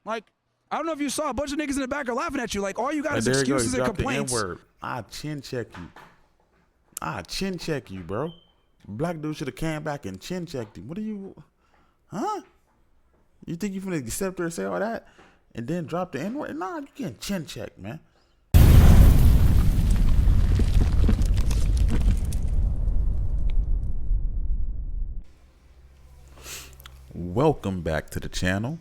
Like, I don't know if you saw a bunch of niggas in the back are laughing at you. Like, all you got is There you go. excuses You and dropped the complaints. N-word. I chin check you. I chin check you, bro. Black dude should have came back and chin checked him. What are you, huh? You think you finna accept her and say all that and then drop the N-word? Nah, you getting chin checked, man. Welcome back to the channel.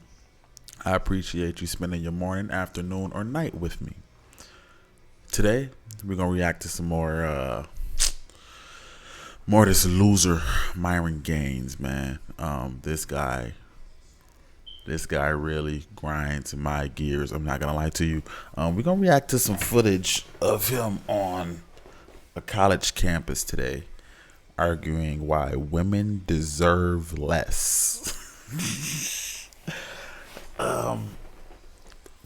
I appreciate you spending your morning, afternoon, or night with me. Today, we're gonna react to some more of this loser, Myron Gains, man. This guy really grinds my gears. I'm not gonna lie to you. We're gonna react to some footage of him on a college campus today, arguing why women deserve less.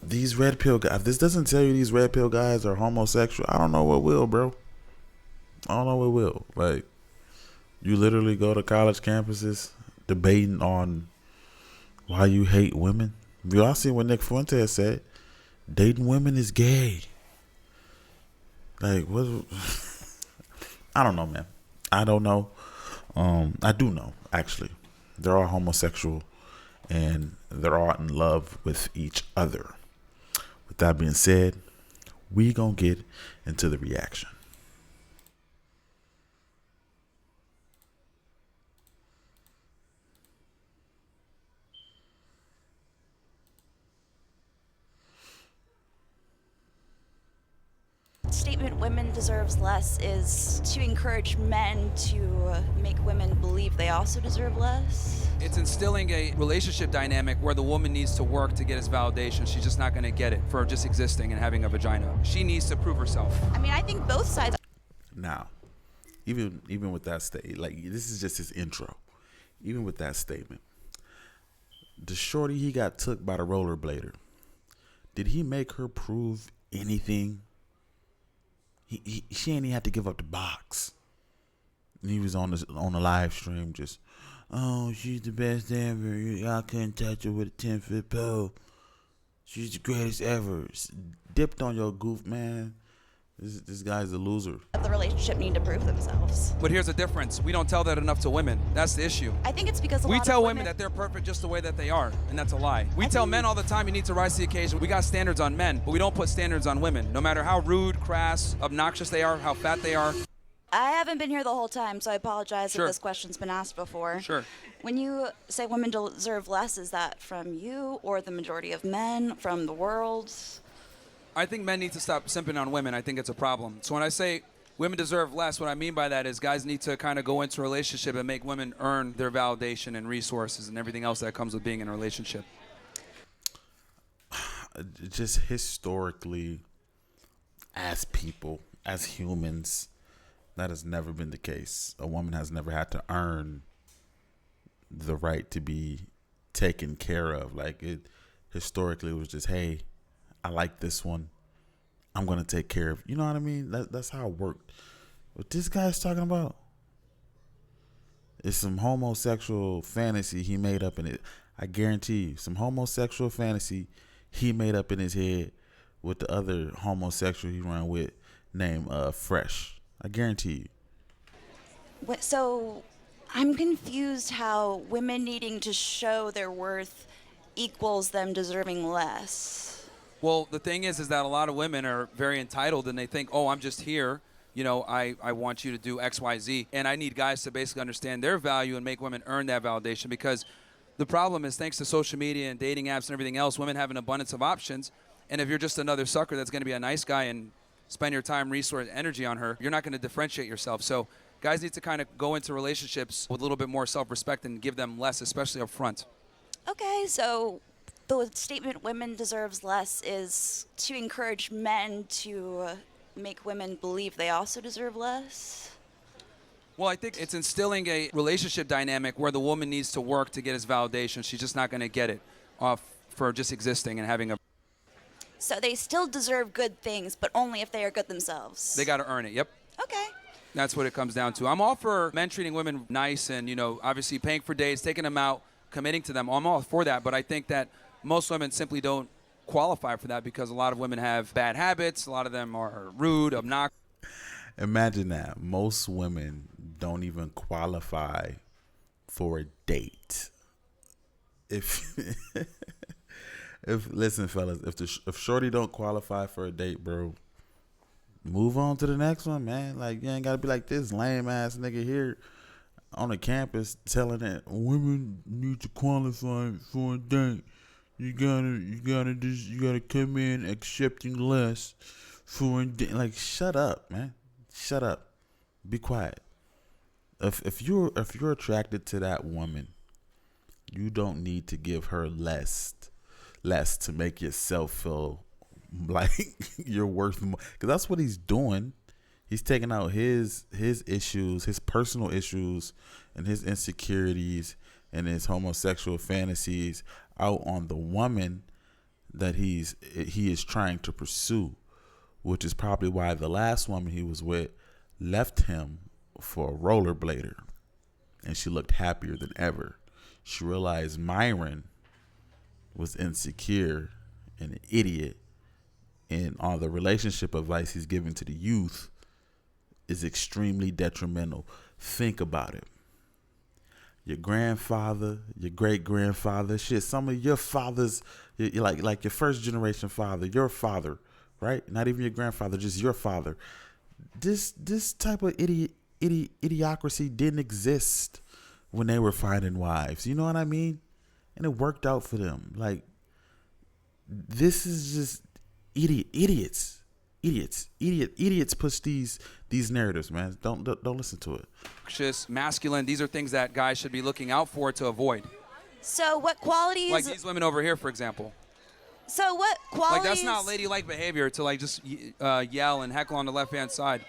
These red pill guys, if this doesn't tell you these red pill guys are homosexual, I don't know what will, bro. I don't know what will. Like, you literally go to college campuses debating on why you hate women. You all seen what Nick Fuentes said. Dating women is gay. Like, what? I don't know, man. I don't know. I do know, actually. They're all homosexual and they're all in love with each other. With that being said, we gonna get into the reaction. Statement women deserves less is to encourage men to make women believe they also deserve less. It's instilling a relationship dynamic where the woman needs to work to get his validation. She's just not going to get it for just existing and having a vagina. She needs to prove herself. I mean, I think both sides. Now, even with that statement, like, this is just his intro. Even with that statement, the shorty he got took by the rollerblader, did he make her prove anything? She ain't even had to give up the box. And he was on the live stream just, oh, she's the best ever. Y'all couldn't touch her with a 10-foot pole. She's the greatest ever. Dipped on your goof, man. This guy's a loser. Of the relationship need to prove themselves. But here's the difference. We don't tell that enough to women. That's the issue. I think it's because We tell women that they're perfect just the way that they are, and that's a lie. We tell men all the time you need to rise to the occasion. We got standards on men, but we don't put standards on women. No matter how rude, crass, obnoxious they are, how fat they are. I haven't been here the whole time, so I apologize Sure. if this question's been asked before. Sure. When you say women deserve less, is that from you or the majority of men, from the world? I think men need to stop simping on women. I think it's a problem. So when I say women deserve less, what I mean by that is guys need to kind of go into a relationship and make women earn their validation and resources and everything else that comes with being in a relationship. Just historically, as people, as humans, that has never been the case. A woman has never had to earn the right to be taken care of. Like, it historically was just, hey, I like this one, I'm gonna take care of. You know what I mean? That's how it worked. What this guy's talking about is some homosexual fantasy he made up in it. I guarantee you, some homosexual fantasy he made up in his head with the other homosexual he ran with named Fresh. I guarantee you. So I'm confused how women needing to show their worth equals them deserving less. Well, the thing is that a lot of women are very entitled and they think, oh, I'm just here. You know, I want you to do X, Y, Z. And I need guys to basically understand their value and make women earn that validation, because the problem is, thanks to social media and dating apps and everything else, women have an abundance of options. And if you're just another sucker that's going to be a nice guy and spend your time, resource, energy on her, you're not going to differentiate yourself. So guys need to kind of go into relationships with a little bit more self-respect and give them less, especially up front. Okay, so the statement women deserves less is to encourage men to make women believe they also deserve less. Well, I think it's instilling a relationship dynamic where the woman needs to work to get his validation. She's just not going to get it for just existing and having a... So they still deserve good things, but only if they are good themselves. They got to earn it, yep. Okay. That's what it comes down to. I'm all for men treating women nice and, you know, obviously paying for dates, taking them out, committing to them. I'm all for that, but I think that most women simply don't qualify for that because a lot of women have bad habits. A lot of them are rude, obnoxious. Imagine that. Most women don't even qualify for a date. If listen, fellas, if shorty don't qualify for a date, bro, move on to the next one, man. Like, you ain't gotta be like this lame ass nigga here on the campus telling that women need to qualify for a date. You gotta come in accepting less for a date. Like, shut up, man. Shut up. Be quiet. If you're attracted to that woman, you don't need to give her less to make yourself feel like you're worth more. Because that's what he's doing. He's taking out his issues, his personal issues, and his insecurities and his homosexual fantasies out on the woman that he is trying to pursue, which is probably why the last woman he was with left him for a rollerblader, and she looked happier than ever. She realized Myron was insecure and an idiot, and all the relationship advice he's giving to the youth is extremely detrimental. Think about it. Your grandfather, your great-grandfather, shit, some of your fathers, you're like your first generation father, your father, right? Not even your grandfather, just your father. This type of idiocracy didn't exist when they were finding wives. You know what I mean? And it worked out for them. Like, this is just idiots push these narratives, man. Don't listen to it. Masculine, these are things that guys should be looking out for to avoid. So what qualities? Like these women over here, for example. So what qualities? Like, that's not ladylike behavior to like just yell and heckle on the left-hand side.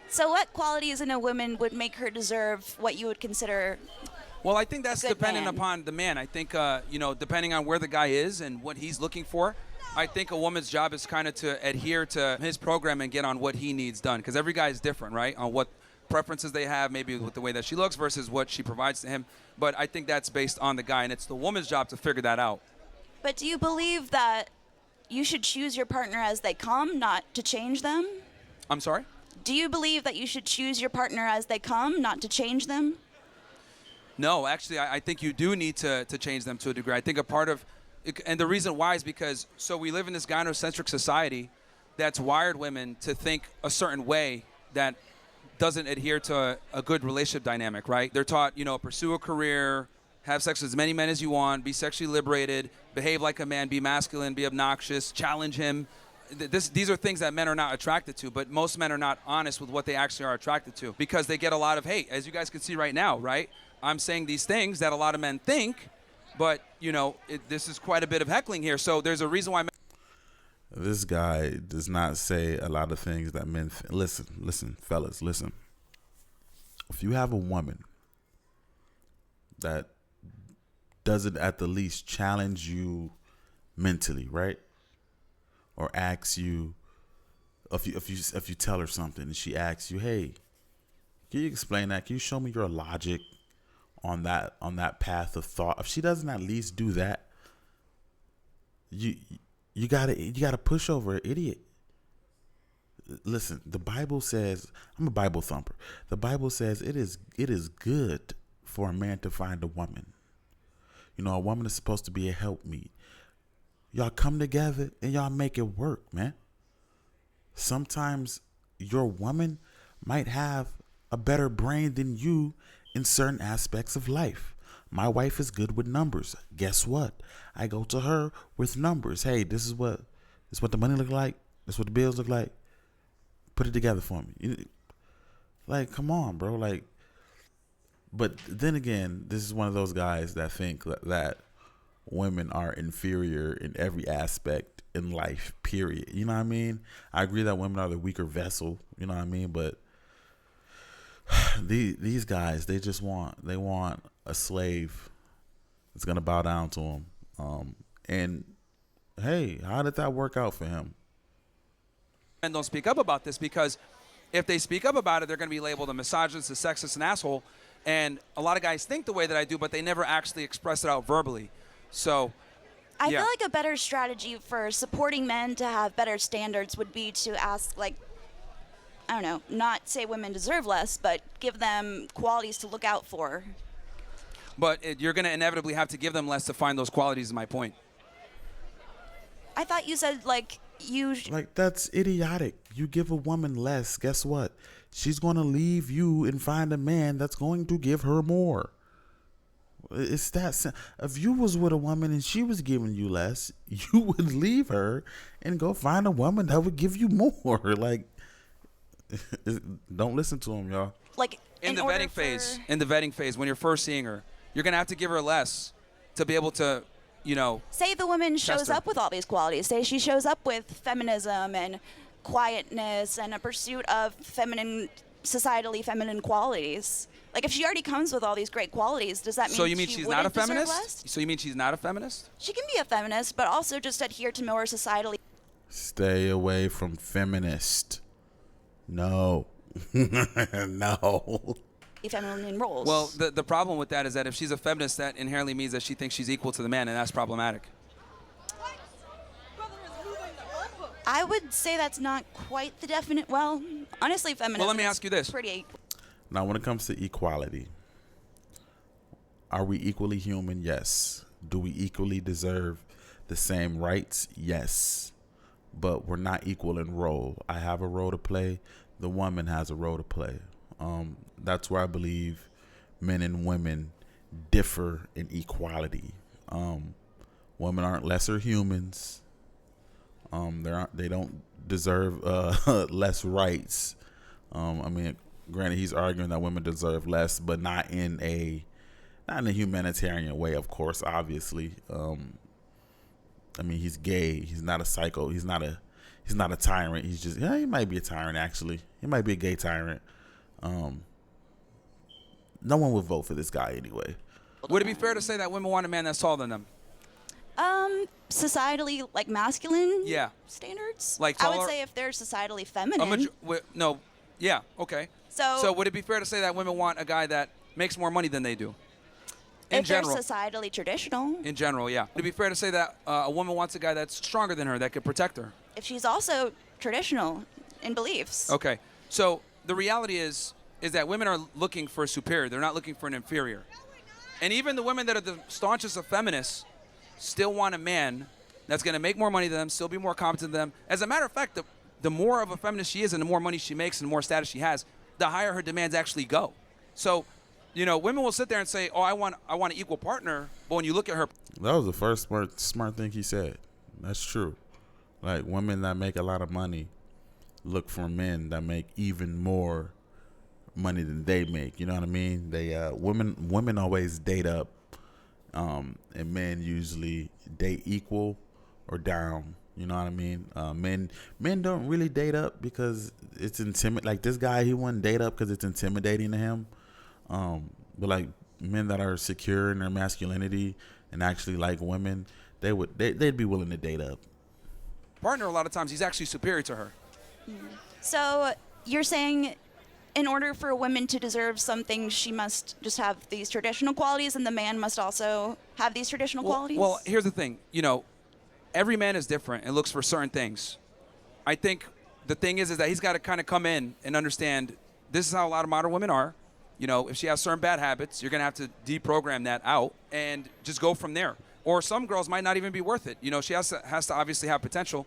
So what qualities in a woman would make her deserve what you would consider? Well, I think that's Good dependent man. upon the man. I think, depending on where the guy is and what he's looking for, I think a woman's job is kind of to adhere to his program and get on what he needs done. Because every guy is different, right? On what preferences they have, maybe with the way that she looks versus what she provides to him. But I think that's based on the guy, and it's the woman's job to figure that out. But do you believe that you should choose your partner as they come, not to change them? I'm sorry? Do you believe that you should choose your partner as they come, not to change them? No, actually, I think you do need to change them to a degree. I think a part of, and the reason why is because, so we live in this gynocentric society that's wired women to think a certain way that doesn't adhere to a good relationship dynamic, right? They're taught, pursue a career, have sex with as many men as you want, be sexually liberated, behave like a man, be masculine, be obnoxious, challenge him. These are things that men are not attracted to, but most men are not honest with what they actually are attracted to because they get a lot of hate, as you guys can see right now, right? I'm saying these things that a lot of men think, but, this is quite a bit of heckling here. So there's a reason why men. This guy does not say a lot of things that men listen, fellas, listen. If you have a woman that doesn't at the least challenge you mentally, right? Or asks you, if you tell her something and she asks you, hey, can you explain that? Can you show me your logic on that path of thought? If she doesn't at least do that, you gotta push over an idiot. Listen, the Bible says, I'm a Bible thumper. The Bible says it is good for a man to find a woman. A woman is supposed to be a helpmeet. Y'all come together and y'all make it work, man. Sometimes your woman might have a better brain than you in certain aspects of life. My wife is good with numbers. Guess what? I go to her with numbers. Hey, this is what the money look like. This is what the bills look like. Put it together for me. Like, come on, bro. Like, but then again, this is one of those guys that think that women are inferior in every aspect in life, period. You know what I mean? I agree that women are the weaker vessel, you know what I mean? But these guys, they want a slave that's going to bow down to them. And hey, how did that work out for him? Men don't speak up about this because if they speak up about it, they're going to be labeled a misogynist, a sexist, an asshole. And a lot of guys think the way that I do, but they never actually express it out verbally. So I Yeah. feel like a better strategy for supporting men to have better standards would be to ask, like, I don't know, not say women deserve less, but give them qualities to look out for. But you're going to inevitably have to give them less to find those qualities, is my point. I thought you said, like, Like, that's idiotic. You give a woman less, guess what? She's going to leave you and find a man that's going to give her more. It's that if you was with a woman and she was giving you less, you would leave her and go find a woman that would give you more. Like, don't listen to him, y'all. like, In the order vetting phase, for- in the vetting phase, when you're first seeing her, you're going to have to give her less to be able to, you know, Say the woman shows her. up with all these qualities. Say she shows up with feminism and quietness and a pursuit of societally feminine qualities. Like, if she already comes with all these great qualities, does that mean so you mean she she's not a wouldn't deserve feminist? less? So you mean she's not a feminist? She can be a feminist, but also just adhere to more societally Stay away from feminist. No. No. feminine roles. Well, the problem with that is that if she's a feminist, that inherently means that she thinks she's equal to the man, and that's problematic. I would say that's not quite the definite. Well, honestly, feminism. Well, let me is ask you this. Pretty. Now, when it comes to equality, are we equally human? Yes. Do we equally deserve the same rights? Yes. But we're not equal in role. I have a role to play. The woman has a role to play. That's where I believe men and women differ in equality. Women aren't lesser humans. They don't deserve less rights. I mean, granted, he's arguing that women deserve less, but not in a humanitarian way, of course. Obviously, I mean, he's gay. He's not a psycho. He's not a tyrant. He's just he might be a tyrant. Actually, he might be a gay tyrant. No one would vote for this guy anyway. Would it be fair to say that women want a man that's taller than them? Societally, like, masculine Yeah. standards. Like I would taller- say if they're societally feminine. No. Yeah. Okay. So would it be fair to say that women want a guy that makes more money than they do? In if general. they're societally traditional, In general, yeah. Would it be fair to say that a woman wants a guy that's stronger than her, that could protect her? if she's also traditional in beliefs. Okay. So the reality is that women are looking for a superior. They're not looking for an inferior. And even the women that are the staunchest of feminists still want a man that's going to make more money than them, still be more competent than them. As a matter of fact, the more of a feminist she is and the more money she makes and the more status she has, the higher her demands actually go. So, women will sit there and say, oh, I want an equal partner. But when you look at her, That was the first smart thing he said. That's true. Like, women that make a lot of money look for men that make even more money than they make. You know what I mean? They women always date up, and men usually date equal or down. You know what I mean? Men don't really date up because it's like this guy, he wouldn't date up because it's intimidating to him. But like men that are secure in their masculinity and actually like women, they'd be willing to date up. partner, a lot of times, he's actually superior to her. So you're saying in order for a woman to deserve something, she must just have these traditional qualities, and the man must also have these traditional qualities? Well, here's the thing. Every man is different and looks for certain things. I think the thing is that he's got to kind of come in and understand this is how a lot of modern women are. If she has certain bad habits, you're going to have to deprogram that out and just go from there. Or some girls might not even be worth it. She has to obviously have potential.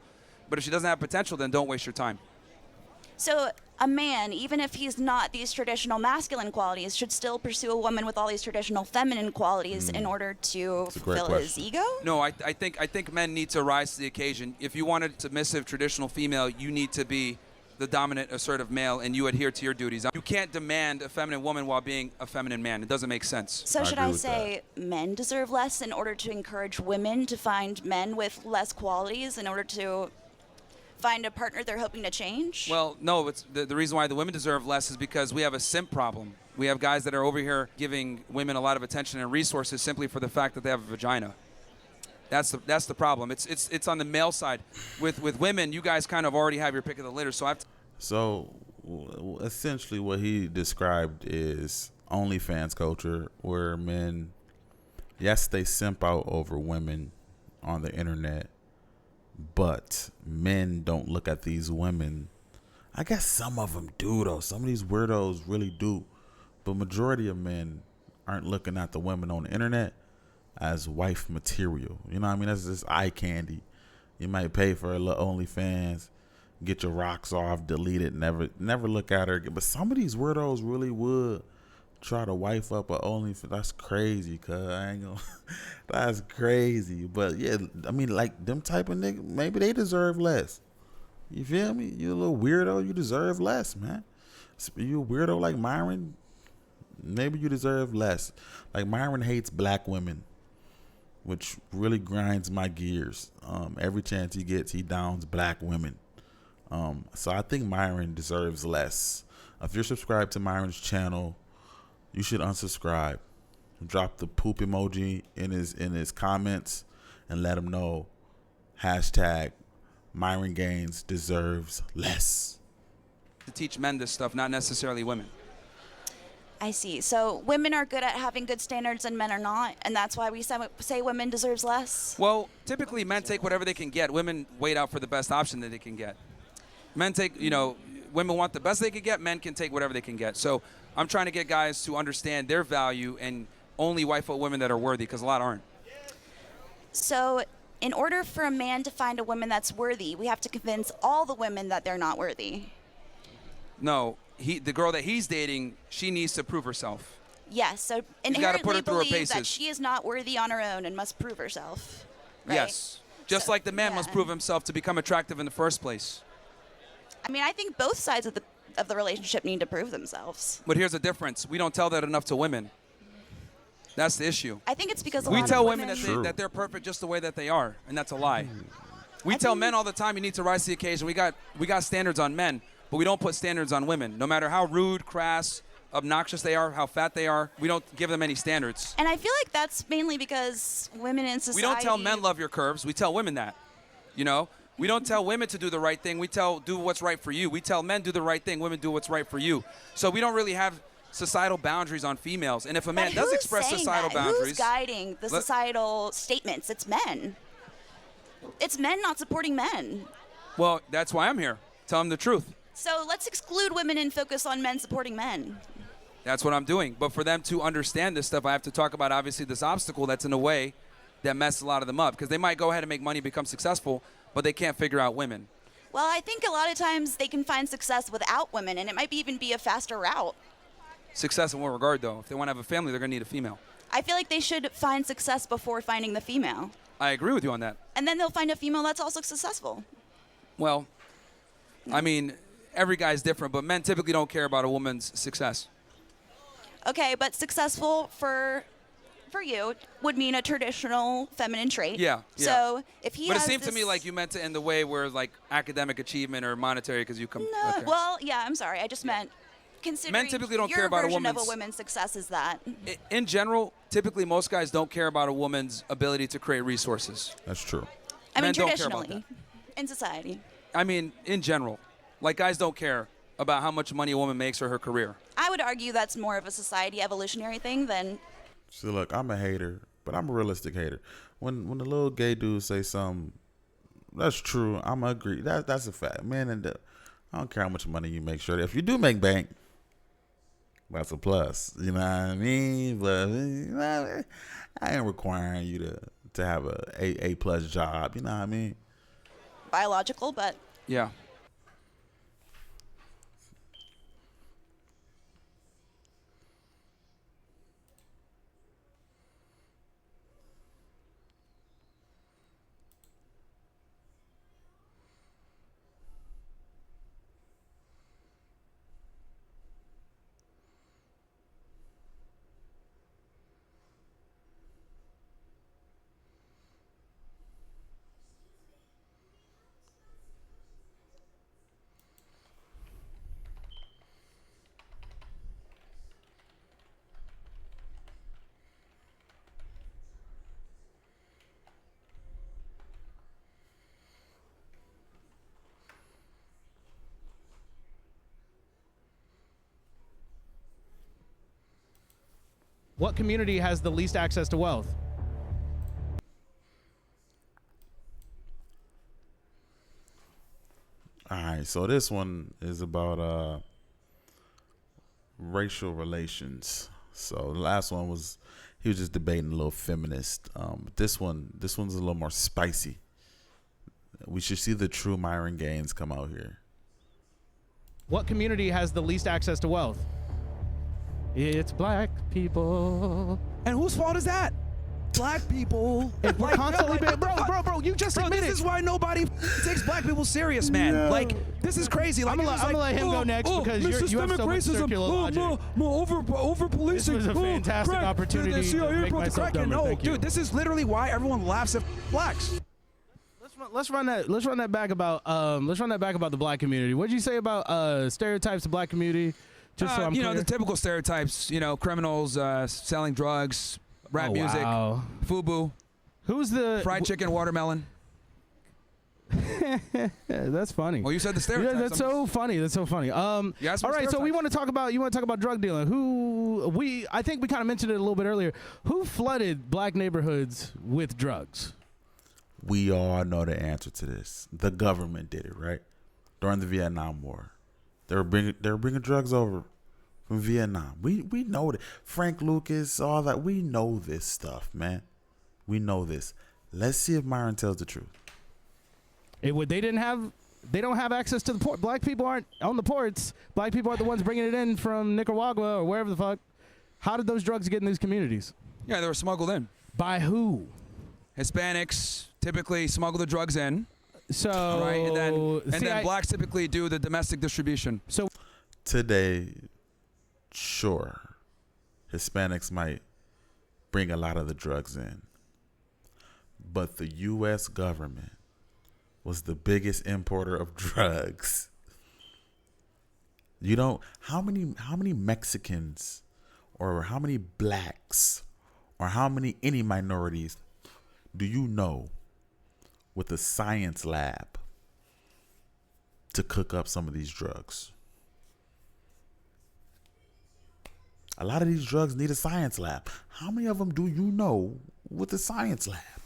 But if she doesn't have potential, then don't waste your time. So a man, even if he's not these traditional masculine qualities, should still pursue a woman with all these traditional feminine qualities in order to a great fulfill his question. ego? No, I think men need to rise to the occasion. If you want a submissive, traditional female, you need to be the dominant, assertive male, and you adhere to your duties. You can't demand a feminine woman while being a feminine man. It doesn't make sense. So should agree I with say men deserve less in order to encourage women to find men with less qualities in order to find a partner they're hoping to change? Well, no, it's the reason why the women deserve less is because we have a simp problem. We have guys that are over here giving women a lot of attention and resources simply for the fact that they have a vagina. That's the problem. It's on the male side. With women, you guys kind of already have your pick of the litter. So Essentially what he described is OnlyFans culture, where men, yes, they simp out over women, on the internet, but men don't look at these women. I guess some of them do, though. Some of these weirdos really do. But majority of men aren't looking at the women on the internet as wife material. You know what I mean? That's just eye candy. You might pay for a little OnlyFans, get your rocks off, delete it, never look at her again. But some of these weirdos really would try to wife up a OnlyFans. That's crazy, cuz I ain't gonna. That's crazy. But yeah, I mean, like them type of niggas, maybe they deserve less. You feel me? You a little weirdo, you deserve less, man. You a weirdo like Myron, maybe you deserve less. Like Myron hates black women, which really grinds my gears. Every chance he gets, he downs black women. So I think Myron deserves less. If you're subscribed to Myron's channel, you should unsubscribe. Drop the poop emoji in his comments and let him know. Hashtag Myron Gains deserves less. To teach men this stuff, not necessarily women. I see. So women are good at having good standards and men are not, and that's why we say women deserves less? Well, typically men take whatever they can get. Women wait out for the best option that they can get. Men take, women want the best they can get. Men can take whatever they can get. So I'm trying to get guys to understand their value and only wife out women that are worthy, because a lot aren't. So in order for a man to find a woman that's worthy, we have to convince all the women that they're not worthy. No, the girl that he's dating, she needs to prove herself. Yes, so gotta inherently put her through her believe that paces. she is not worthy on her own and must prove herself. Right? Yes. Just like the man must prove himself to become attractive in the first place. I mean, I think both sides of the relationship need to prove themselves. But here's the difference. We don't tell that enough to women. That's the issue. I think it's because a We lot tell of women that they're perfect just the way that they are, and that's a lie. We I tell think- men all the time you need to rise to the occasion. We got standards on men, but we don't put standards on women. No matter how rude, crass, obnoxious they are, how fat they are, we don't give them any standards. And I feel like that's mainly because women in society... We don't tell men love your curves. We tell women that. We don't tell women to do the right thing. We tell do what's right for you. We tell men do the right thing. Women do what's right for you. So we don't really have societal boundaries on females. And if a man does express societal boundaries, who's guiding the societal statements? It's men. It's men not supporting men. well, that's why I'm here. Tell them the truth. So let's exclude women and focus on men supporting men. That's what I'm doing. But for them to understand this stuff, I have to talk about, obviously, this obstacle that's in the way that messes a lot of them up. Because they might go ahead and make money, become successful, but they can't figure out women. Well, I think a lot of times they can find success without women, and it might even be a faster route. Success in what regard, though? If they want to have a family, they're going to need a female. I feel like they should find success before finding the female. I agree with you on that. And then they'll find a female that's also successful. Well, I mean, every guy's different, but men typically don't care about a woman's success. Okay, but successful for you would mean a traditional feminine trait. Yeah. So if he But it has seemed to me this- like you meant to end the way where, like, academic achievement or monetary, because you come. No, okay. well, yeah, I'm sorry. I just meant considering Men typically don't your care about a version of a woman's- woman's success is that. In general, typically most guys don't care about a woman's ability to create resources. That's true. I mean, Men don't care about traditionally, in society. I mean, in general, like, guys don't care about how much money a woman makes or her career. I would argue that's more of a society evolutionary thing than. See, look, I'm a hater, but I'm a realistic hater. When the little gay dude say something, that's true. I'm agree. That's a fact, man. And I don't care how much money you make. Sure, if you do make bank, that's a plus. You know what I mean? But I ain't requiring you to have a plus job. You know what I mean? Biological, but Yeah. What community has the least access to wealth? All right, so this one is about racial relations. So the last one was he was just debating a little feminist. This one's a little more spicy. We should see the true Myron Gains come out here. What community has the least access to wealth? It's black people. And whose fault is that? Black people. If we're constantly bro, you just admitted. This is why nobody takes black people serious, man. Yeah. Like, this is crazy. Like, I'm gonna let him go next because you have so much circular logic. Over policing. This was a fantastic opportunity to make myself dumber. No, Thank you. dude, this is literally why everyone laughs at blacks. Let's run that back about the black community. What did you say about stereotypes of black community? Just so I'm you know, clear. the typical stereotypes. You know, criminals, selling drugs, rap music, wow. FUBU, Who's the fried chicken, watermelon. That's funny. Well, you said the stereotypes. Yeah, that's so funny. That's so funny. All right, so you want to talk about drug dealing. I think we kind of mentioned it a little bit earlier. Who flooded black neighborhoods with drugs? We all know the answer to this. The government did it, right? During the Vietnam War. They were bringing drugs over from Vietnam. We know that. Frank Lucas, all that. We know this stuff, man. We know this. Let's see if Myron tells the truth. They don't have access to the port. Black people aren't on the ports. Black people are the ones bringing it in from Nicaragua or wherever the fuck. How did those drugs get in these communities? Yeah, they were smuggled in. By who? Hispanics typically smuggle the drugs in. So right, and then blacks typically do the domestic distribution. So today, sure, Hispanics might bring a lot of the drugs in, but the U.S. government was the biggest importer of drugs. You know how many Mexicans, or how many blacks, or any minorities do you know with a science lab to cook up some of these drugs? A lot of these drugs need a science lab. How many of them do you know with a science lab?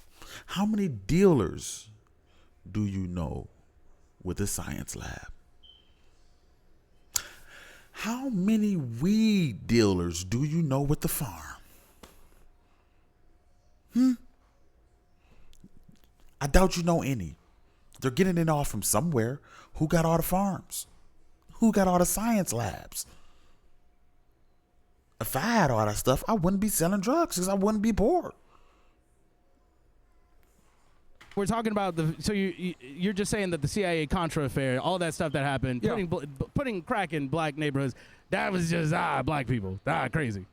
How many dealers do you know with a science lab? How many weed dealers do you know with the farm? I doubt you know any. They're getting it all from somewhere. Who got all the farms? Who got all the science labs? If I had all that stuff, I wouldn't be selling drugs because I wouldn't be poor. we're talking about you're just saying that the CIA Contra affair, all that stuff that happened, putting crack in black neighborhoods, that was just black people, crazy.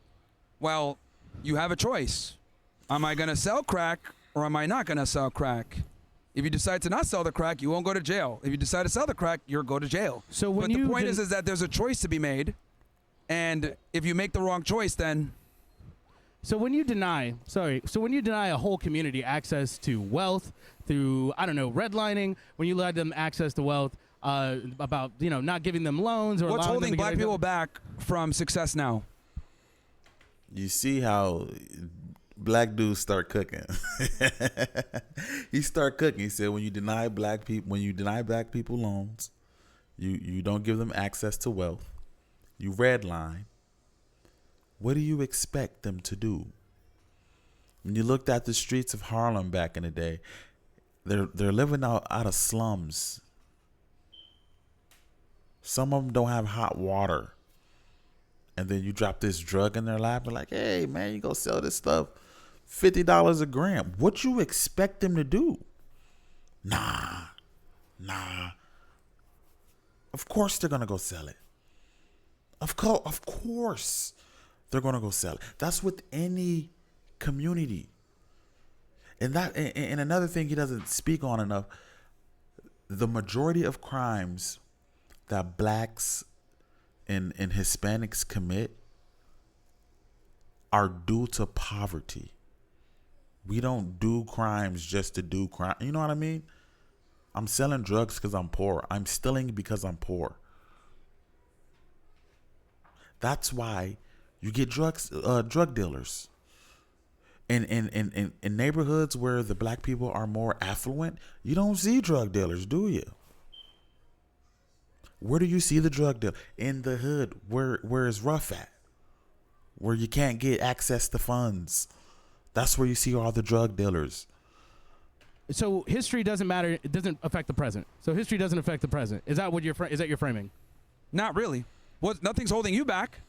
Well, you have a choice. Am I going to sell crack or am I not going to sell crack? If you decide to not sell the crack, you won't go to jail. If you decide to sell the crack, you'll go to jail. So when but the point is that there's a choice to be made, and if you make the wrong choice, then. So when you deny a whole community access to wealth through, I don't know, redlining, when you let them access to wealth, about not giving them loans or what's allowing holding them to black people back from success now? You see how black dudes start cooking. He start cooking. He said when you deny black people loans, you don't give them access to wealth, you redline. What do you expect them to do? When you looked at the streets of Harlem back in the day, they're living out of slums. Some of them don't have hot water. And then you drop this drug in their lap and like, hey, man, you go sell this stuff, $50 a gram. What you expect them to do? Nah. Of course they're going to go sell it. Of course they're going to go sell it. That's with any community. And another thing he doesn't speak on enough, the majority of crimes that blacks and Hispanics commit are due to poverty. We don't do crimes just to do crime. You know what I mean? I'm selling drugs because I'm poor. I'm stealing because I'm poor. That's why you get drug dealers. In neighborhoods where the black people are more affluent, you don't see drug dealers, do you? Where do you see the drug deal? In the hood, where is rough at? Where you can't get access to funds. That's where you see all the drug dealers. So history doesn't matter. It doesn't affect the present. So history doesn't affect the present. Is that what is that your framing? Not really. Nothing's holding you back.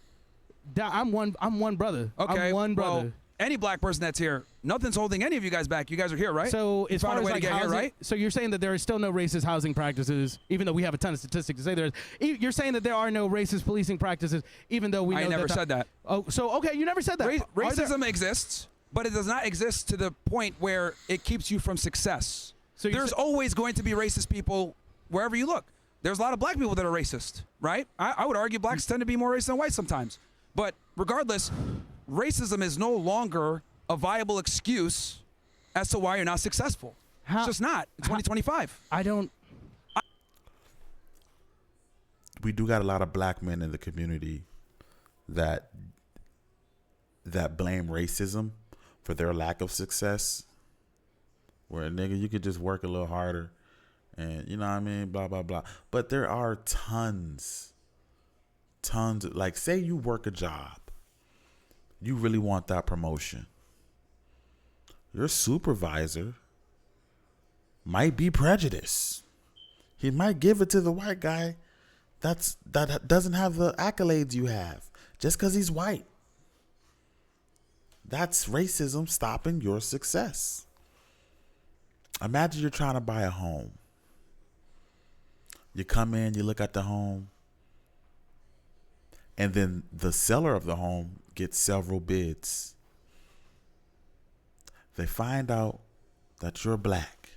I'm one brother. Okay. I'm one brother. Well, any black person that's here, nothing's holding any of you guys back. You guys are here, right? So as found far a as way to like get here, housing, right? so you're saying that there is still no racist housing practices, even though we have a ton of statistics to say there is. You're saying that there are no racist policing practices, even though we know I never said that. Oh, so okay, you never said that. Racism exists, but it does not exist to the point where it keeps you from success. So there's always going to be racist people wherever you look. There's a lot of black people that are racist, right? I would argue blacks tend to be more racist than whites sometimes. But regardless, racism is no longer a viable excuse as to why you're not successful. It's just not. It's 2025. We do got a lot of black men in the community that blame racism for their lack of success. Where, nigga, you could just work a little harder and, you know what I mean, blah, blah, blah. But there are tons, like, say you work a job. You really want that promotion. Your supervisor might be prejudiced. He might give it to the white guy that doesn't have the accolades you have just because he's white. That's racism stopping your success. Imagine you're trying to buy a home. You come in, you look at the home, and then the seller of the home gets several bids. They find out that you're black.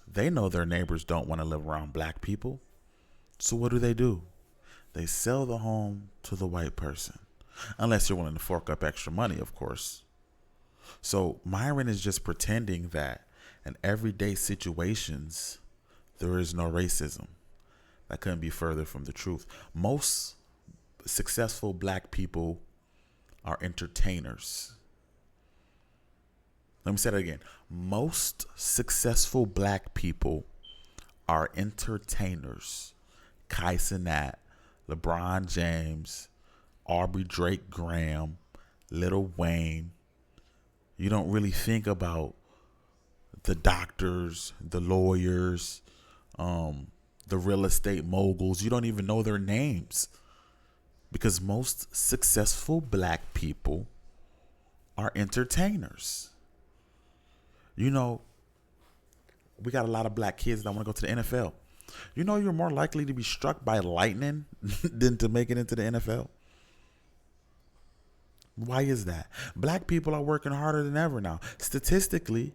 They know their neighbors don't want to live around black people. So what do? They sell the home to the white person. Unless you're willing to fork up extra money, of course. So Myron is just pretending that in everyday situations, there is no racism. That couldn't be further from the truth. Most successful black people are entertainers. Let me say that again. Most successful black people are entertainers. Kai Cenat, LeBron James, Aubrey Drake Graham, Lil Wayne. You don't really think about the doctors, the lawyers, the real estate moguls. You don't even know their names. Because most successful black people are entertainers. You know, we got a lot of black kids that want to go to the NFL. You know, you're more likely to be struck by lightning than to make it into the NFL. Why is that? Black people are working harder than ever now. Statistically,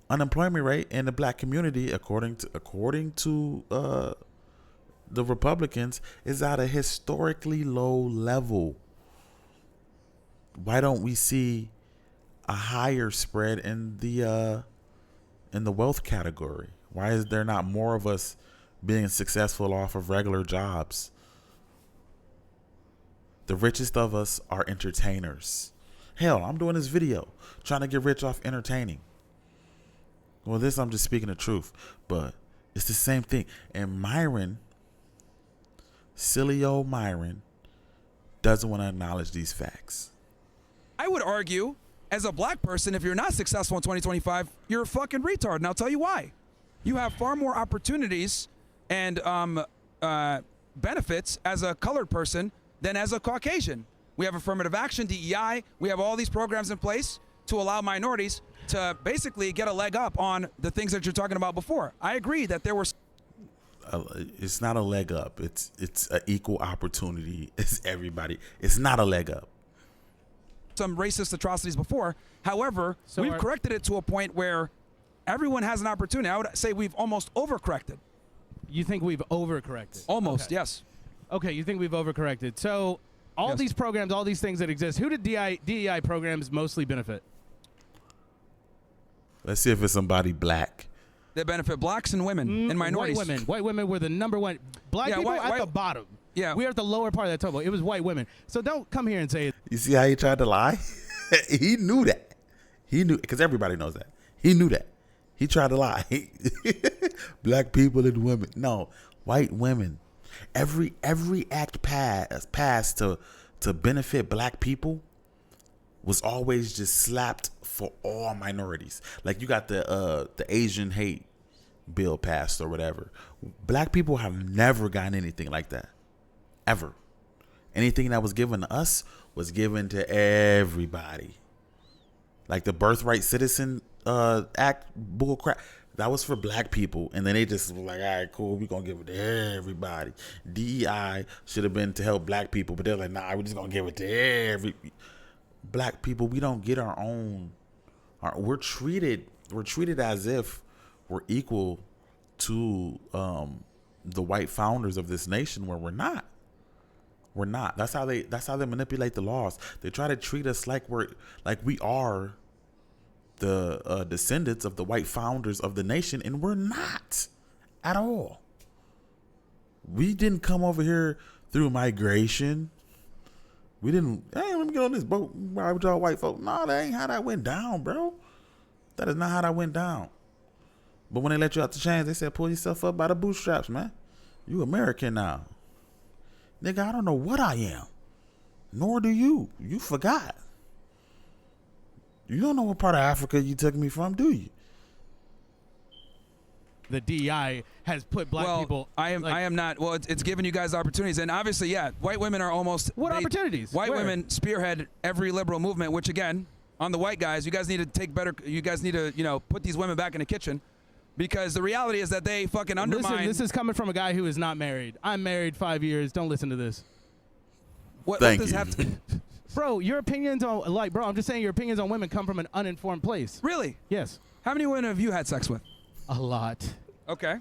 unemployment rate in the black community, according to the Republicans, is at a historically low level. Why don't we see a higher spread in the wealth category? Why is there not more of us being successful off of regular jobs? The richest of us are entertainers. Hell, I'm doing this video trying to get rich off entertaining. Well, I'm just speaking the truth, but it's the same thing. And Myron, silly old Myron, doesn't want to acknowledge these facts. I would argue, as a black person, if you're not successful in 2025, you're a fucking retard. And I'll tell you why. You have far more opportunities and benefits as a colored person than as a Caucasian. We have affirmative action, DEI. We have all these programs in place to allow minorities to basically get a leg up on the things that you're talking about before. I agree that there were... It's not a leg up. It's an equal opportunity. It's everybody. It's not a leg up. Some racist atrocities before. However, we've corrected it to a point where everyone has an opportunity. I would say we've almost overcorrected. You think we've overcorrected? Almost, okay. Yes. Okay, you think we've overcorrected. So all these programs, all these things that exist, who did DEI programs mostly benefit? Let's see if it's somebody black. They benefit blacks and women and minorities. White women were the number one. Black people at the bottom. Yeah. We're at the lower part of that table. It was white women. So don't come here and say it. You see how he tried to lie? He knew that. He knew, because everybody knows that. He knew that. He tried to lie. Black people and women. No, white women. Every act passed to benefit black people was always just slapped for all minorities. Like you got the Asian hate bill passed or whatever. Black people have never gotten anything like that. Ever. Anything that was given to us was given to everybody. Like the Birthright Citizen Act bull crap. That was for black people, and then they just were like, all right, cool, we're going to give it to everybody. DEI should have been to help black people, but they're like, nah, we're just going to give it to every black people. We don't get our own. We're treated as if we're equal to the white founders of this nation, where we're not. We're not. That's how they manipulate the laws. They try to treat us like we are the descendants of the white founders of the nation, and we're not at all. We didn't come over here through migration. We didn't, hey, let me get on this boat, ride with y'all white folk. No, that ain't how that went down, bro. That is not how that went down. But when they let you out the chains, they said, pull yourself up by the bootstraps, man. You American now. Nigga, I don't know what I am. Nor do you. You forgot. You don't know what part of Africa you took me from, do you? The DEI has put black people. I am not. Well, it's giving you guys opportunities, and obviously, yeah, white women are almost. What opportunities? White Where? women spearhead every liberal movement. Which again, on the white guys, you guys need to take better. You guys need to, put these women back in the kitchen, because the reality is that they fucking undermine. Listen, this is coming from a guy who is not married. I'm married 5 years. Don't listen to this. What Thank does you. have to? Bro, your opinions on I'm just saying your opinions on women come from an uninformed place. Really? Yes. How many women have you had sex with? A lot. Okay.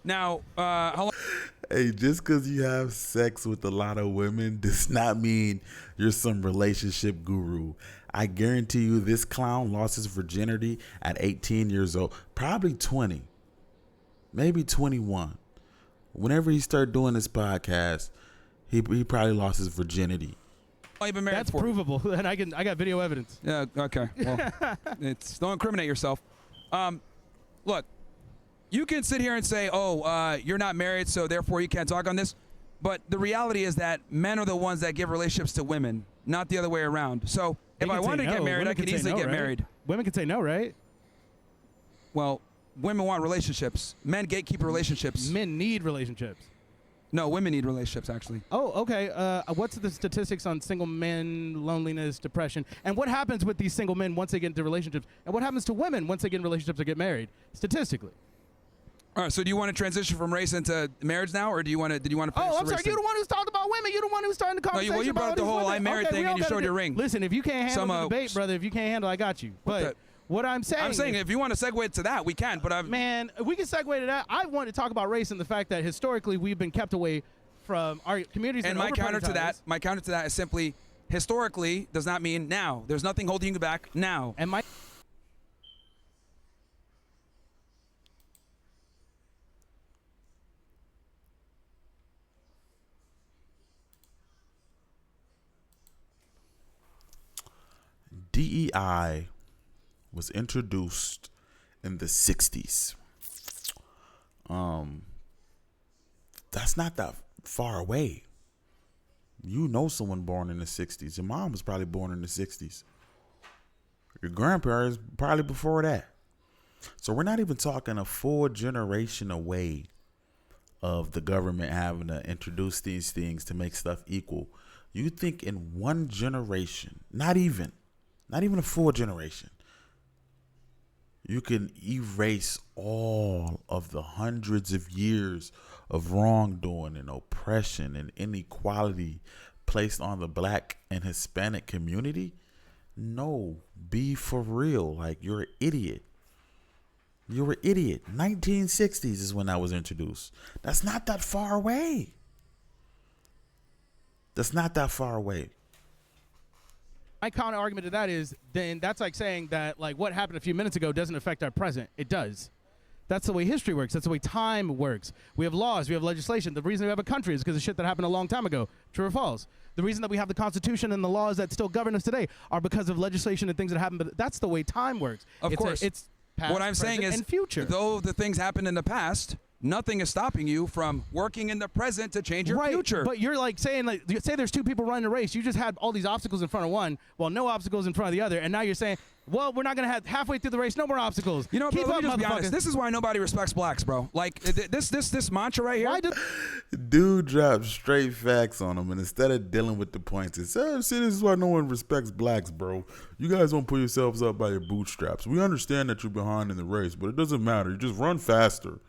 Now, how long? Hey, just because you have sex with a lot of women does not mean you're some relationship guru. I guarantee you this clown lost his virginity at 18 years old, probably 20, maybe 21. Whenever he started doing this podcast, he probably lost his virginity. Oh, you've been married That's for? provable, and I got video evidence. Yeah. Okay. Well, don't incriminate yourself. Look, you can sit here and say, "Oh, you're not married, so therefore you can't talk on this." But the reality is that men are the ones that give relationships to women, not the other way around. So if I wanted to get married, I could easily get married. Women can say no, right? Well, women want relationships. Men gatekeep relationships. Men need relationships. No, women need relationships, actually. Oh, okay. What's the statistics on single men, loneliness, depression? And what happens with these single men once they get into relationships? And what happens to women once they get in relationships or get married, statistically? All right, so do you want to transition from race into marriage now, or did you want to finish Oh, the I'm race sorry. thing? You're the one who's talked about women. You're the one who's starting the conversation. well, you brought up the whole I'm married thing, and you showed your ring. Listen, if you can't handle the Some, debate, brother, if you can't handle, I got you. But what I'm saying I'm saying if you want to segue to that, we can. But man, we can segue to that. I want to talk about race and the fact that historically we've been kept away from our communities. And my counter to that is simply historically does not mean now. There's nothing holding you back now. And my DEI was introduced in the 60s. That's not that far away. You know someone born in the 60s. Your mom was probably born in the 60s. Your grandparents probably before that. So we're not even talking a full generation away of the government having to introduce these things to make stuff equal. You think in one generation, not even a full generation, you can erase all of the hundreds of years of wrongdoing and oppression and inequality placed on the black and Hispanic community? No, be for real. Like, you're an idiot. You're an idiot. 1960s is when that was introduced. That's not that far away. That's not that far away. My counter argument to that is then that's like saying that like what happened a few minutes ago doesn't affect our present. It does. That's the way history works. That's the way time works. We have laws. We have legislation. The reason we have a country is because of shit that happened a long time ago. True or false? The reason that we have the Constitution and the laws that still govern us today are because of legislation and things that happened. But that's the way time works. Of course. It's past, what I'm saying present, is, and future. though the things happened in the past, nothing is stopping you from working in the present to change your future. But you're like saying, like, say there's two people running a race. You just had all these obstacles in front of one, well, no obstacles in front of the other, and now you're saying, well, we're not gonna have halfway through the race, no more obstacles. You know, keep bro, up, let me just be honest. motherfucker. This is why nobody respects blacks, bro. Like this mantra right here. Why do- Dude dropped straight facts on him, and instead of dealing with the points, he said, "See, this is why no one respects blacks, bro. You guys don't put yourselves up by your bootstraps. We understand that you're behind in the race, but it doesn't matter. You just run faster."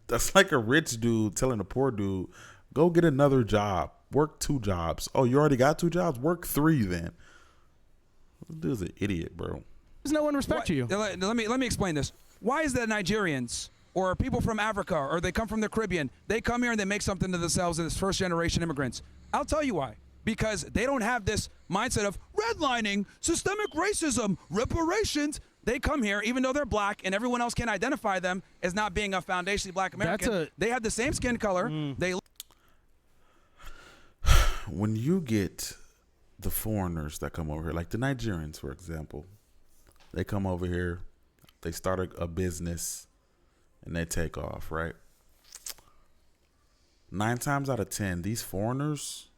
That's like a rich dude telling a poor dude, "Go get another job. Work 2 jobs. Oh, you already got 2 jobs? Work 3 then." This dude's an idiot, bro. Does no one respect you? Let me explain this. Why is that Nigerians or people from Africa or they come from the Caribbean, they come here and they make something to themselves as first generation immigrants? I'll tell you why. Because they don't have this mindset of redlining, systemic racism, reparations. They come here, even though they're black and everyone else can identify them as not being a foundationally black American. They have the same skin color. When you get the foreigners that come over here, like the Nigerians, for example, they come over here, they start a business, and they take off, right? 9 times out of 10, these foreigners,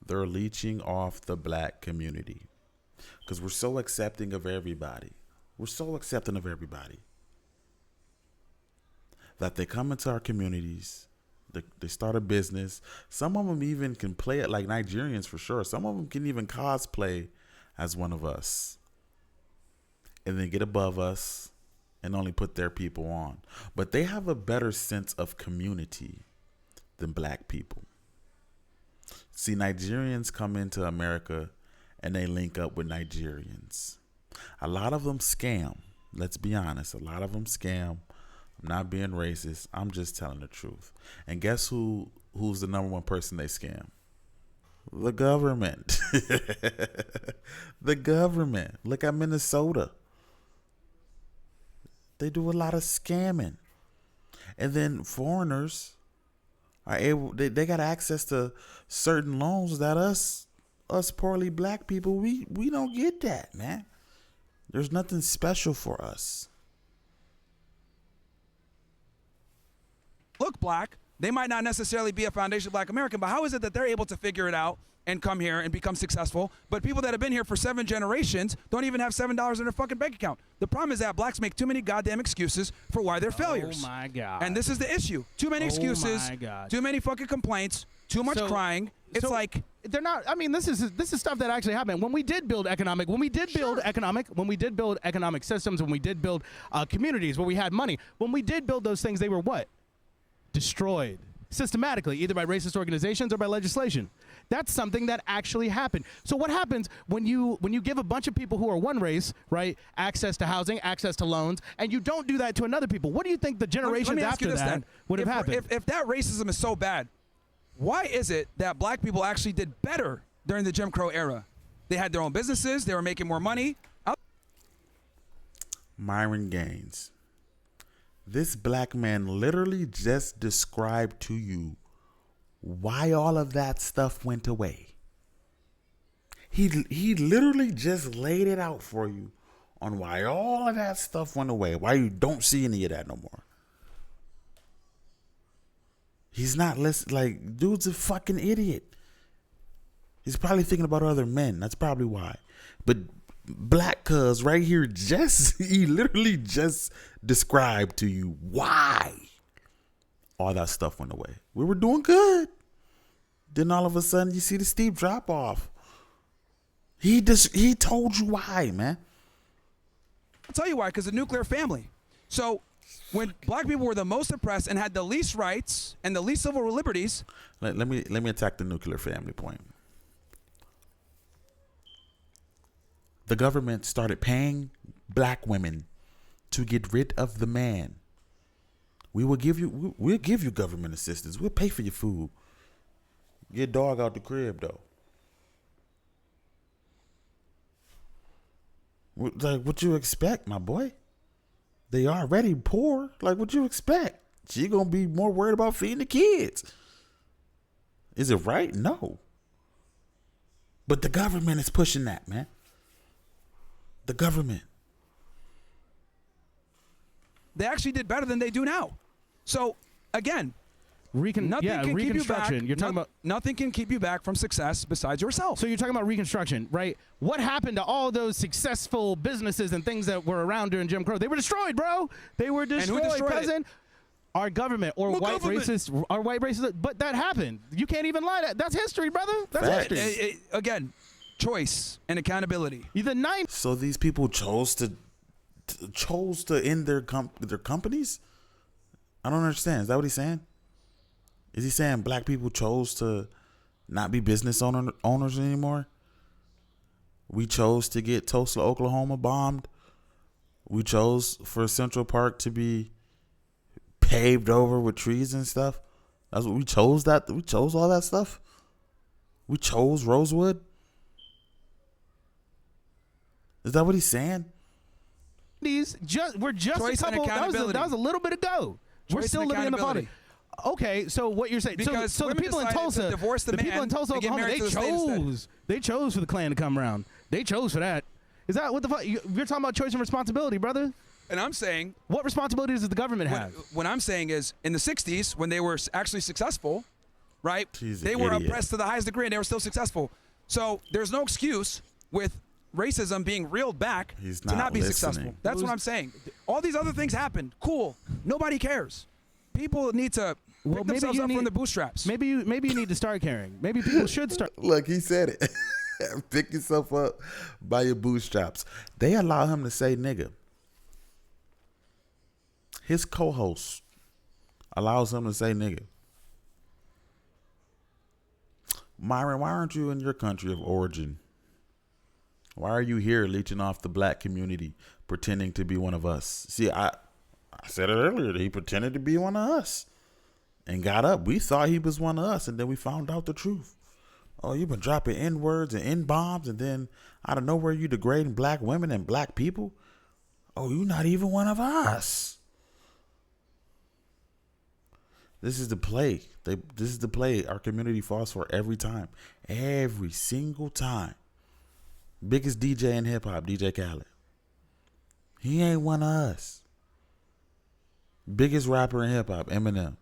they're leeching off the black community because we're so accepting of everybody. We're so accepting of everybody that they come into our communities. They start a business. Some of them even can play it like Nigerians for sure. Some of them can even cosplay as one of us and then get above us and only put their people on. But they have a better sense of community than black people. See, Nigerians come into America and they link up with Nigerians. A lot of them scam. Let's be honest. A lot of them scam. I'm not being racist. I'm just telling the truth. And guess who's the number one person they scam? The government. The government. Look at Minnesota. They do a lot of scamming. And then foreigners are able, they got access to certain loans that us poorly black people, we don't get that, man. There's nothing special for us. Look black. They might not necessarily be a foundation black American, but how is it that they're able to figure it out and come here and become successful? But people that have been here for 7 generations don't even have $7 in their fucking bank account. The problem is that blacks make too many goddamn excuses for why they're failures. Oh my God. And this is the issue. Too many excuses. My God. Too many fucking complaints. Too much crying. It's like they're not. I mean, this is stuff that actually happened when we did build economic systems, when we did build communities where we had money. When we did build those things, they were what? Destroyed systematically, either by racist organizations or by legislation. That's something that actually happened. So what happens when you give a bunch of people who are one race, right, access to housing, access to loans, and you don't do that to another people? What do you think the generations after that would have happened? If that racism is so bad, why is it that black people actually did better during the Jim Crow era? They had their own businesses. They were making more money. Myron Gains. This black man literally just described to you why all of that stuff went away. He literally just laid it out for you on why all of that stuff went away, why you don't see any of that no more. He's not listening. Like, dude's a fucking idiot. He's probably thinking about other men. That's probably why. But black cuz right here he literally just described to you why all that stuff went away. We were doing good. Then all of a sudden you see the steep drop off. He told you why, man. I'll tell you why, because the nuclear family. So when black people were the most oppressed and had the least rights and the least civil liberties. Let me attack the nuclear family point. The government started paying black women to get rid of the man. We'll give you government assistance. We'll pay for your food. Get dog out the crib though. Like, what you expect, my boy? They already poor. Like, what you expect? She gonna be more worried about feeding the kids. Is it right? No. But the government is pushing that, man. The government. they actually did better than they do now. So again, nothing can keep you back. Reconstruction. You're talking about nothing can keep you back from success besides yourself. So you're talking about Reconstruction, right? What happened to all those successful businesses and things that were around during Jim Crow? They were destroyed, bro. They were destroyed, destroyed it? cousin. Our government or white racists, our white racists, but that happened. You can't even lie. That's history, brother. That's history. Again, choice and accountability. The 90s. So these people chose to end their companies? I don't understand. Is that what he's saying? Is he saying black people chose to not be business owners anymore? We chose to get Tulsa, Oklahoma bombed. We chose for Central Park to be paved over with trees and stuff. That's what we chose. We chose all that stuff. We chose Rosewood. Is that what he's saying? We're just Choice a couple. and That was a little bit ago. We're Choice still and living in the party. accountability. Okay, so what you're saying? Because So the women people in decided to Tulsa, divorce the people man in Tulsa, and get Oklahoma, married to the state instead. they chose for the Klan to come around. They chose for that. Is that what the fuck? You're talking about choice and responsibility, brother. And I'm saying, What responsibilities does the government have? what I'm saying is, in the 60s, when they were actually successful, right? He's an They were idiot. oppressed to the highest degree, and they were still successful. So there's no excuse with racism being reeled back He's to not not be listening. successful. That's what I'm saying. All these other things happened. Cool. Nobody cares. People need to pick themselves up from the bootstraps. Maybe you need to start caring. Maybe people should start. Look, he said it. Pick yourself up by your bootstraps. They allow him to say nigga. His co-host allows him to say nigga. Myron, why aren't you in your country of origin? Why are you here leeching off the black community, pretending to be one of us? See, I said it earlier that he pretended to be one of us and got up. We thought he was one of us, and then we found out the truth. Oh, you've been dropping N-words and N-bombs, and then out of nowhere you degrading black women and black people? Oh, you're not even one of us. This is the play. This is the play our community falls for every time. Every single time. Biggest DJ in hip-hop, DJ Khaled. He ain't one of us. Biggest rapper in hip-hop, Eminem.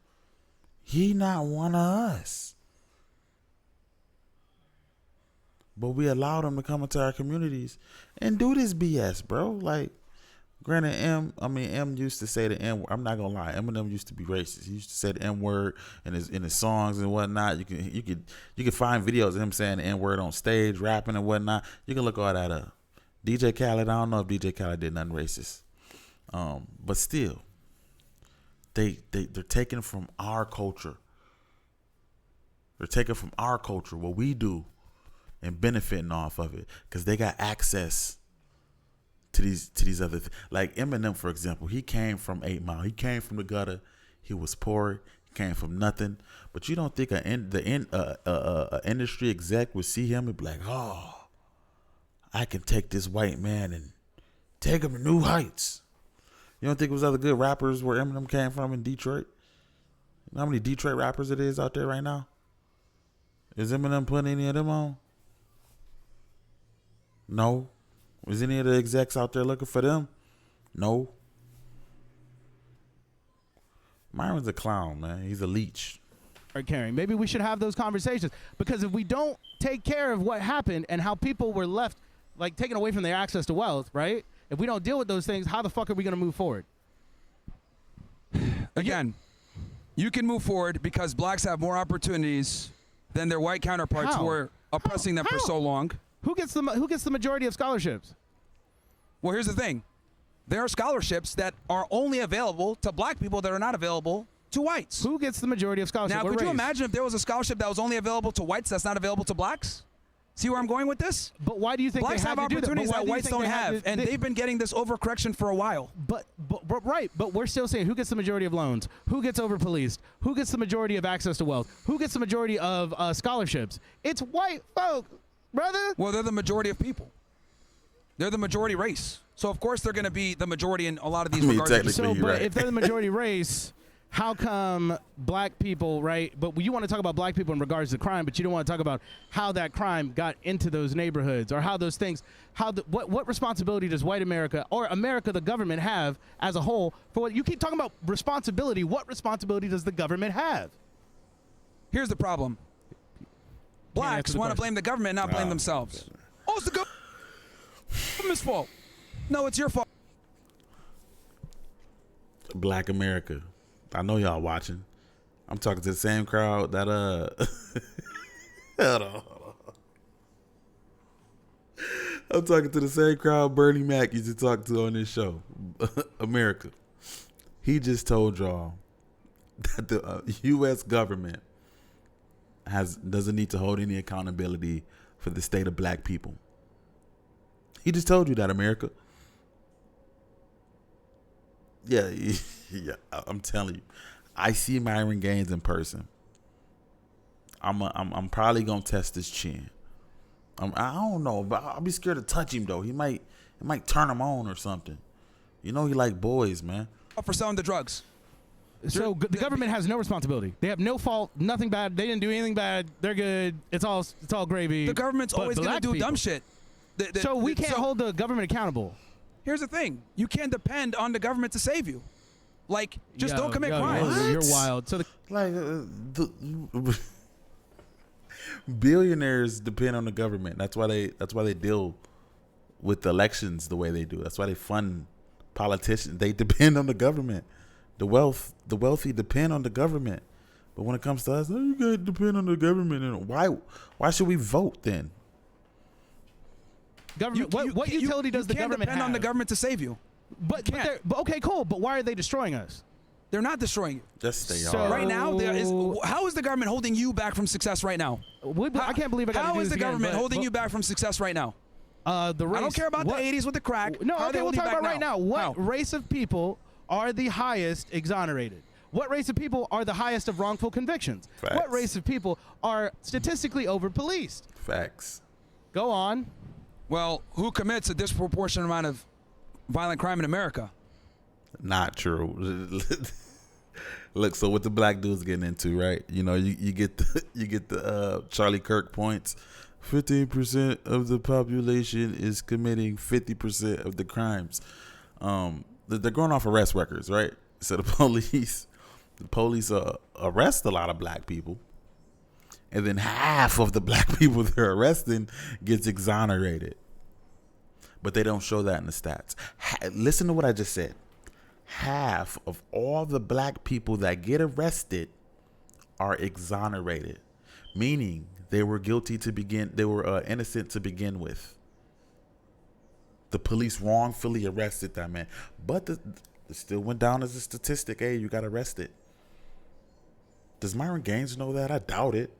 He not one of us. But we allowed him to come into our communities and do this BS, bro. Like, granted, M used to say the N word. I'm not gonna lie, Eminem used to be racist. He used to say the N word in his songs and whatnot. You could find videos of him saying the N word on stage, rapping and whatnot. You can look all that up. DJ Khaled, I don't know if DJ Khaled did nothing racist, but still, they're taking from our culture. They're taking from our culture what we do and benefiting off of it because they got access to these other like Eminem, for example. He came from 8 Mile. He came from the gutter. He was poor. He came from nothing. But you don't think the industry exec would see him and be like, oh, I can take this white man and take him to new heights. You don't think it was other good rappers where Eminem came from in Detroit? You know how many Detroit rappers it is out there right now? Is Eminem putting any of them on? No. Was any of the execs out there looking for them? No. Myron's a clown, man. He's a leech. Caring. Maybe we should have those conversations because if we don't take care of what happened and how people were left, like taken away from their access to wealth, right? If we don't deal with those things, how the fuck are we going to move forward? Again, you can move forward because blacks have more opportunities than their white counterparts How? who are oppressing them for How? so long. Who gets the majority of scholarships? Well, here's the thing. There are scholarships that are only available to black people that are not available to whites. Who gets the majority of scholarships? Now, What could you race? imagine if there was a scholarship that was only available to whites that's not available to blacks? See where I'm going with this? But why do you think Blacks they have had to do that? But opportunities why that do you whites think don't they had have, to- and they've been getting this overcorrection for a while. But right, but we're still saying who gets the majority of loans? Who gets over-policed? Who gets the majority of access to wealth? Who gets the majority of scholarships? It's white folk, brother. Well, they're the majority of people. They're the majority race. So, of course, they're going to be the majority in a lot of these regards. technically, So, you're but right. if they're the majority race, how come black people, right? But you want to talk about black people in regards to crime, but you don't want to talk about how that crime got into those neighborhoods or how those things, what responsibility does white America or America, the government, have as a whole for what you keep talking about responsibility? What responsibility does the government have? Here's the problem. Blacks answer the want to question. blame the government, not blame themselves. Oh, it's the government's fault. No, it's your fault. Black America. I know y'all watching. I'm talking to the same crowd that hold on. I'm talking to the same crowd Bernie Mac used to talk to on this show. America. He just told y'all that the U.S. government doesn't need to hold any accountability for the state of black people. He just told you that, America. Yeah, yeah. I'm telling you, I see Myron Gains in person. I'm probably gonna test his chin. I don't know, but I'll be scared to touch him though. It might turn him on or something. You know he like boys, man. For selling the drugs. So the government has no responsibility. They have no fault, nothing bad. They didn't do anything bad. They're good. It's all gravy. The government's But always going to black do people- dumb shit. So we can't hold the government accountable. Here's the thing. You can't depend on the government to save you. Like, just don't commit crimes. You're wild. So Like the billionaires depend on the government. That's why they deal with elections the way they do. That's why they fund politicians. They depend on the government. The wealthy depend on the government. But when it comes to us, you gotta depend on the government. And why should we vote then? government. What utility does the government depend have? on the government to save you. But okay, cool. But why are they destroying us? They're not destroying you. Just stay So- hard. Right now, how is the government holding you back from success right now? I can't believe I got to How do is this the again, government but- holding you back from success right now? The race, I don't care about what- the 80s with the crack. No, How are they okay, we'll holding you talk back about right now. What How? race of people are the highest exonerated? What race of people are the highest of wrongful convictions? Facts. What race of people are statistically over-policed? Facts. Go on. Well, who commits a disproportionate amount of violent crime in America? Not true. Look, so what the black dude's getting into, right? You know, you get the Charlie Kirk points. 15% of the population is committing 50% of the crimes. They're going off arrest records, right? So the police arrest a lot of black people, and then half of the black people they're arresting gets exonerated. But they don't show that in the stats. Listen to what I just said. Half of all the black people that get arrested are exonerated, meaning they were guilty to begin. They were innocent to begin with. The police wrongfully arrested that man, but it still went down as a statistic. Hey, you got arrested. Does Myron Gains know that? I doubt it.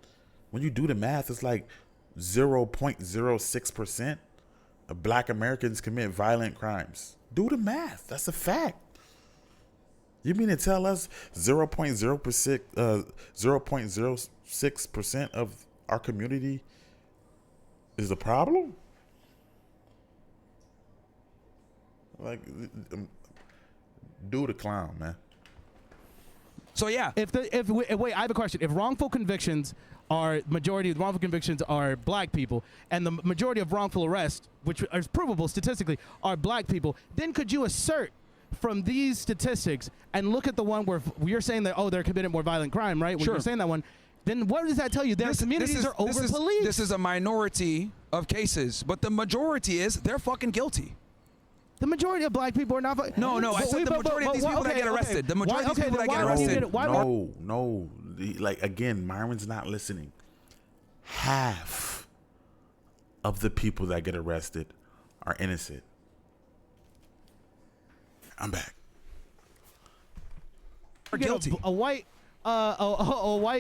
When you do the math, it's like 0.06% of black Americans commit violent crimes. Do the math. That's a fact. You mean to tell us 0.06% of our community is the problem? Like, do the clown, man. So yeah, Wait, I have a question. If wrongful convictions are majority of wrongful convictions are black people, and the majority of wrongful arrests, which is provable statistically, are black people, then could you assert from these statistics and look at the one where you're saying that they're committing more violent crime, right? When Sure. you're saying that one, then what does that tell you? Their communities are over policed. This is a minority of cases, but the majority is they're fucking guilty. The majority of black people are not. No, I said the majority of these people that get arrested. The majority of these people that get arrested. No. Like, again, Myron's not listening. Half of the people that get arrested are innocent. I'm back. Are guilty. A white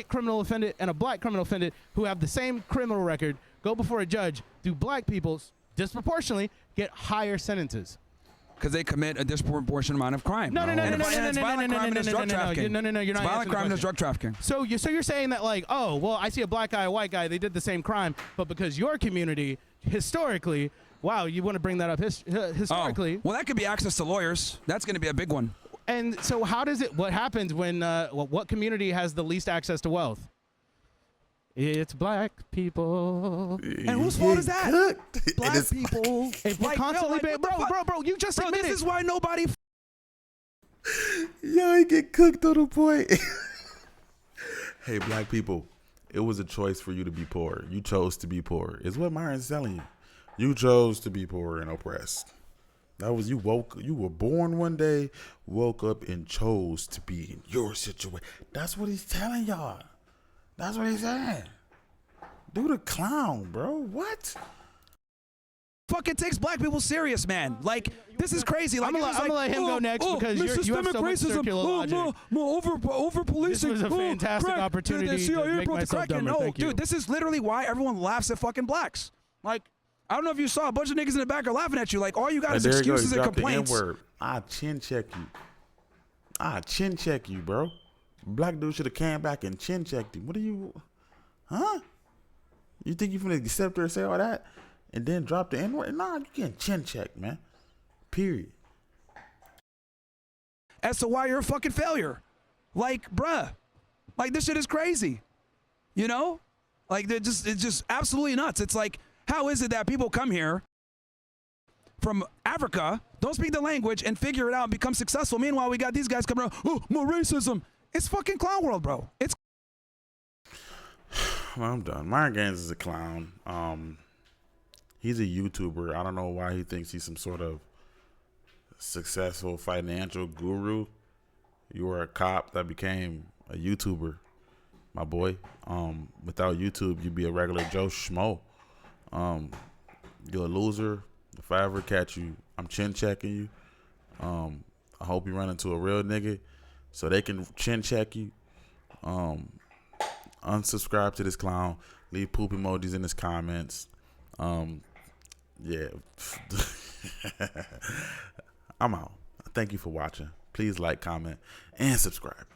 criminal offended and a black criminal offended who have the same criminal record go before a judge. Do black people disproportionately get higher sentences? Because they commit a disproportionate amount of crime. No, It's violent crime and it's drug trafficking. you're not It's violent answering the crime and it's question. drug trafficking. So you're saying that, like, oh, well, I see a black guy, a white guy, they did the same crime, but because your community historically, wow, you want to bring that up historically? Well, that could be access to lawyers. That's going to be a big one. And so how does it, what happens when, what community has the least access to wealth? It's black people. And whose fault is that? Cooked. Black people. If we're constantly being, bro, you just admitted. This is why nobody. Yo, he get cooked on the point. Hey, black people, it was a choice for you to be poor. You chose to be poor. Is what Myron's telling you. You chose to be poor and oppressed. That was you were born one day, woke up and chose to be in your situation. That's what he's telling y'all. That's what he's saying. Do the clown, bro. What? Fucking takes black people serious, man. Like, this is crazy. Like, I'm gonna let him go next because you have so much circular logic. Over policing. This was a fantastic opportunity to make myself dumber. No, Thank you. dude, this is literally why everyone laughs at fucking blacks. Like, I don't know if you saw a bunch of niggas in the back are laughing at you. Like, all you got is There you go. excuses You and dropped the complaints. N-word. I chin check you, bro. Black dude should have came back and chin checked him. What are you, huh? You think you finna accept her and say all that and then drop the N-word? Nah, you can't chin check, man. Period. As to why you're a fucking failure. Like, bruh. Like, this shit is crazy. You know? Like, it's just absolutely nuts. It's like, how is it that people come here from Africa, don't speak the language, and figure it out and become successful? Meanwhile, we got these guys coming around, oh, more racism. It's fucking clown world, bro. It's. Well, I'm done. Myron Gains is a clown. He's a YouTuber. I don't know why he thinks he's some sort of successful financial guru. You were a cop that became a YouTuber, my boy. Without YouTube, you'd be a regular Joe Schmo. You're a loser. If I ever catch you, I'm chin checking you. I hope you run into a real nigga so they can chin check you. Unsubscribe to this clown. Leave poop emojis in his comments. Yeah. I'm out. Thank you for watching. Please like, comment, and subscribe.